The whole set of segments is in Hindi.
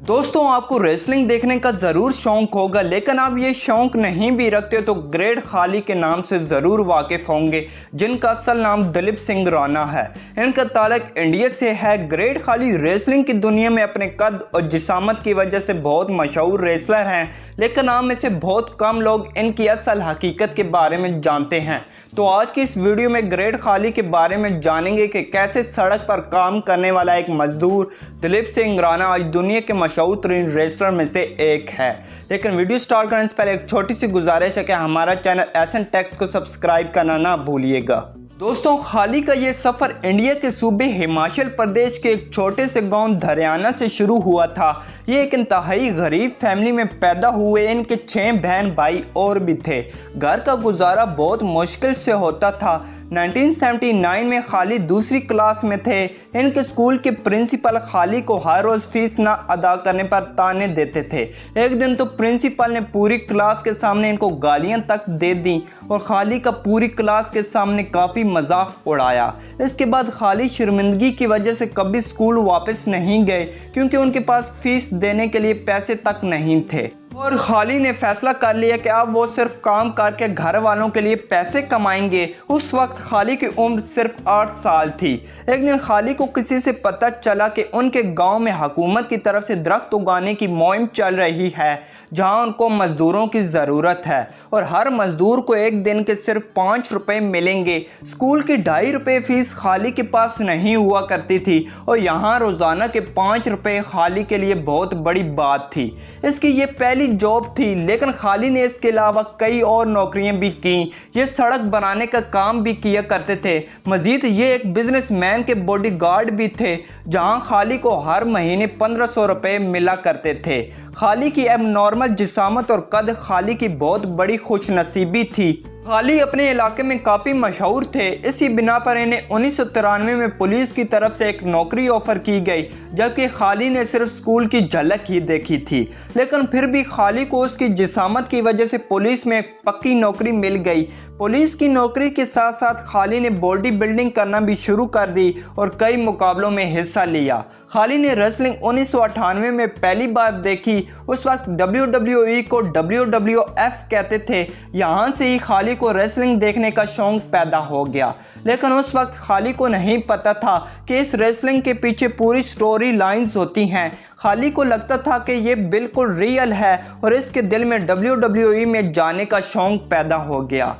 दोस्तों, आपको रेसलिंग देखने का ज़रूर शौक होगा, लेकिन आप ये शौक नहीं भी रखते तो ग्रेट खाली के नाम से ज़रूर वाकिफ़ होंगे, जिनका असल नाम दिलीप सिंह राणा है। इनका ताल्लुक इंडिया से है। ग्रेट खाली रेसलिंग की दुनिया में अपने कद और जिसामत की वजह से बहुत मशहूर रेसलर हैं, लेकिन आप में से बहुत कम लोग इनकी असल हकीकत के बारे में जानते हैं। तो आज की इस वीडियो में ग्रेट खाली के बारे में जानेंगे कि कैसे सड़क पर काम करने वाला एक मजदूर दिलीप सिंह राणा आज दुनिया के मशहूर तरीन रेसलर में से एक है। लेकिन वीडियो स्टार्ट करने से पहले एक छोटी सी गुजारिश है कि हमारा चैनल एसएन टेक्स को सब्सक्राइब करना ना भूलिएगा। दोस्तों, खाली का ये सफ़र इंडिया के सूबे हिमाचल प्रदेश के एक छोटे से गांव धरियाना से शुरू हुआ था। ये एक इंतहाई गरीब फैमिली में पैदा हुए। इनके 6 बहन भाई और भी थे। घर का गुजारा बहुत मुश्किल से होता था। 1979 में खाली दूसरी क्लास में थे। इनके स्कूल के प्रिंसिपल खाली को हर रोज़ फीस ना अदा करने पर ताने देते थे। एक दिन तो प्रिंसिपल ने पूरी क्लास के सामने इनको गालियां तक दे दी और खाली का पूरी क्लास के सामने काफ़ी मजाक उड़ाया। इसके बाद खाली शर्मिंदगी की वजह से कभी स्कूल वापस नहीं गए, क्योंकि उनके पास फीस देने के लिए पैसे तक नहीं थे। और खाली ने फैसला कर लिया कि अब वो सिर्फ काम करके घर वालों के लिए पैसे कमाएंगे। उस वक्त खाली की उम्र सिर्फ 8 साल थी। एक दिन खाली को किसी से पता चला कि उनके गांव में हुकूमत की तरफ से दरख्त उगाने की मुहिम चल रही है, जहां उनको मजदूरों की ज़रूरत है और हर मजदूर को एक दिन के सिर्फ 5 रुपए मिलेंगे। स्कूल की 2.5 रुपए फीस खाली के पास नहीं हुआ करती थी और यहाँ रोज़ाना के 5 रुपए खाली के लिए बहुत बड़ी बात थी। इसकी ये पहली जॉब थी, लेकिन खाली ने इसके अलावा कई और नौकरियां भी की। ये सड़क बनाने का काम भी किया करते थे। मजीद ये एक बिजनेसमैन के बॉडीगार्ड भी थे, जहां खाली को हर महीने 1500 रुपए मिला करते थे। खाली की एबनॉर्मल जिसामत और कद खाली की बहुत बड़ी खुशनसीबी थी। खाली अपने इलाके में काफ़ी मशहूर थे। इसी बिना पर इन्हें 1993 में पुलिस की तरफ से एक नौकरी ऑफर की गई, जबकि खाली ने सिर्फ स्कूल की झलक ही देखी थी। लेकिन फिर भी खाली को उसकी जिसामत की वजह से पुलिस में एक पक्की नौकरी मिल गई। पुलिस की नौकरी के साथ साथ खाली ने बॉडी बिल्डिंग करना भी शुरू कर दी और कई मुकाबलों में हिस्सा लिया। खाली ने रेसलिंग 1998 में पहली बार देखी। उस वक्त WWE को WWF कहते थे। यहाँ से ही खाली को रेसलिंग देखने का शौक पैदा हो गया। लेकिन उस वक्त खाली को नहीं पता था कि इस रेसलिंग के पीछे पूरी स्टोरी लाइंस होती हैं। खाली को लगता था कि ये बिल्कुल रियल है और इसके दिल में WWE में जाने का शौक पैदा हो गया।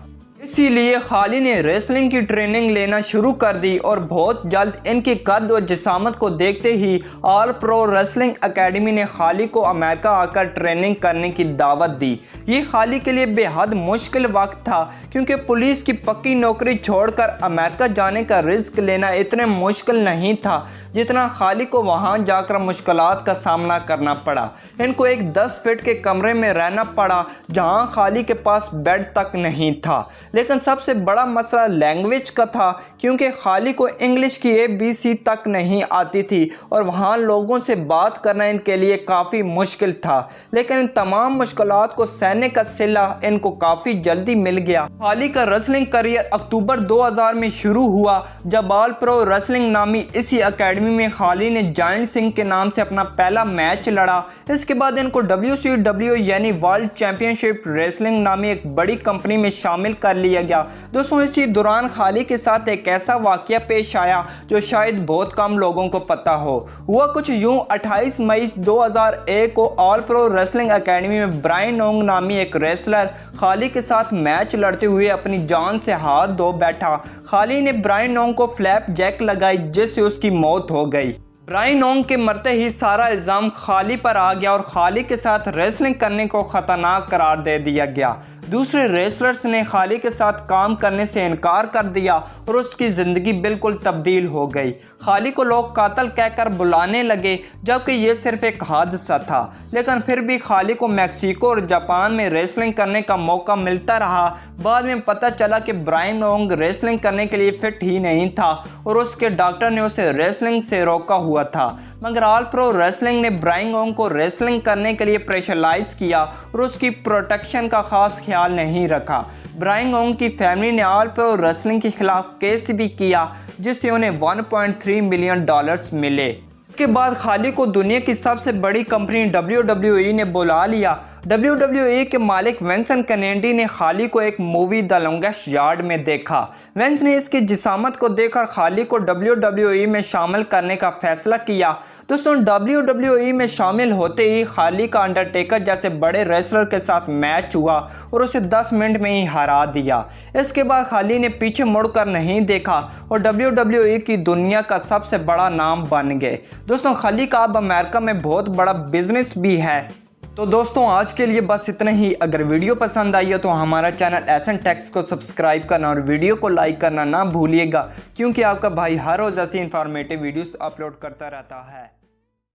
इसीलिए खाली ने रेसलिंग की ट्रेनिंग लेना शुरू कर दी और बहुत जल्द इनके कद और जिसामत को देखते ही ऑल प्रो रेसलिंग एकेडमी ने खाली को अमेरिका आकर ट्रेनिंग करने की दावत दी। ये खाली के लिए बेहद मुश्किल वक्त था, क्योंकि पुलिस की पक्की नौकरी छोड़कर अमेरिका जाने का रिस्क लेना इतने मुश्किल नहीं था जितना खाली को वहां जाकर मुश्किलात का सामना करना पड़ा। इनको एक 10 फीट के कमरे में रहना पड़ा, जहां खाली के पास बेड तक नहीं था। लेकिन सबसे बड़ा मसला लैंग्वेज का था, क्योंकि खाली को इंग्लिश की ABC तक नहीं आती थी और वहाँ लोगों से बात करना इनके लिए काफ़ी मुश्किल था। लेकिन इन तमाम मुश्किलात को सहने का सिला इनको काफ़ी जल्दी मिल गया। खाली का रेसलिंग करियर अक्टूबर 2000 में शुरू हुआ, जब ऑल प्रो रेसलिंग नामी इसी एकेडमी में खाली ने जायंट सिंह के नाम से अपना पहला मैच लड़ा। इसके बाद इनको WCW यानी वर्ल्ड चैंपियनशिप रेसलिंग नामी एक बड़ी कंपनी में शामिल कर लिया गया। दोस्तों, इसी दौरान खाली के साथ एक ऐसा वाकया पेश आया जो शायद बहुत कम लोगों को पता हो। हुआ कुछ यूं, 28 मई 2001 को ऑल प्रो रेसलिंग एकेडमी में ब्रायन ओंग नामी एक रेसलर खाली के साथ मैच लड़ते हुए अपनी जान से हाथ धो बैठा। खाली ने ब्रायन ओंग को फ्लैप जैक लगाई, जिससे उसकी मौत हो गई। ब्रायन ओंग के मरते ही सारा इल्ज़ाम खाली पर आ गया और खाली के साथ रेसलिंग करने को ख़तरनाक करार दे दिया गया। दूसरे रेसलर्स ने खाली के साथ काम करने से इनकार कर दिया और उसकी ज़िंदगी बिल्कुल तब्दील हो गई। खाली को लोग कातिल कहकर बुलाने लगे, जबकि ये सिर्फ एक हादसा था। लेकिन फिर भी खाली को मैक्सिको और जापान में रेसलिंग करने का मौका मिलता रहा। बाद में पता चला कि ब्रायन ओंग रेसलिंग करने के लिए फिट ही नहीं था और उसके डॉक्टर ने उसे रेसलिंग से रोका हुआ था। मगर ऑल प्रो रेसलिंग ने ब्रायन ओंग को रेसलिंग करने के लिए प्रेशराइज किया और उसकी प्रोटेक्शन का खास ख्याल नहीं रखा। ब्रायन ओंग की फैमिली ने ऑल प्रो रेसलिंग के खिलाफ केस भी किया, जिससे उन्हें $1.3 मिलियन मिले। उसके बाद खाली को दुनिया की सबसे बड़ी कंपनी WWE ने बुला लिया। WWE के मालिक विंस केनेडी ने खाली को एक मूवी द लॉन्गेस्ट यार्ड में देखा। विंस ने इसकी जिसामत को देखकर खाली को WWE में शामिल करने का फैसला किया। दोस्तों, WWE में शामिल होते ही खाली का अंडरटेकर जैसे बड़े रेसलर के साथ मैच हुआ और उसे 10 मिनट में ही हरा दिया। इसके बाद खाली ने पीछे मुड़कर नहीं देखा और WWE की दुनिया का सबसे बड़ा नाम बन गए। दोस्तों, खाली का अब अमेरिका में बहुत बड़ा बिजनेस भी है। तो दोस्तों, आज के लिए बस इतना ही। अगर वीडियो पसंद आई हो तो हमारा चैनल एसएन टेक्स को सब्सक्राइब करना और वीडियो को लाइक करना ना भूलिएगा, क्योंकि आपका भाई हर रोज़ ऐसी इंफॉर्मेटिव वीडियोस अपलोड करता रहता है।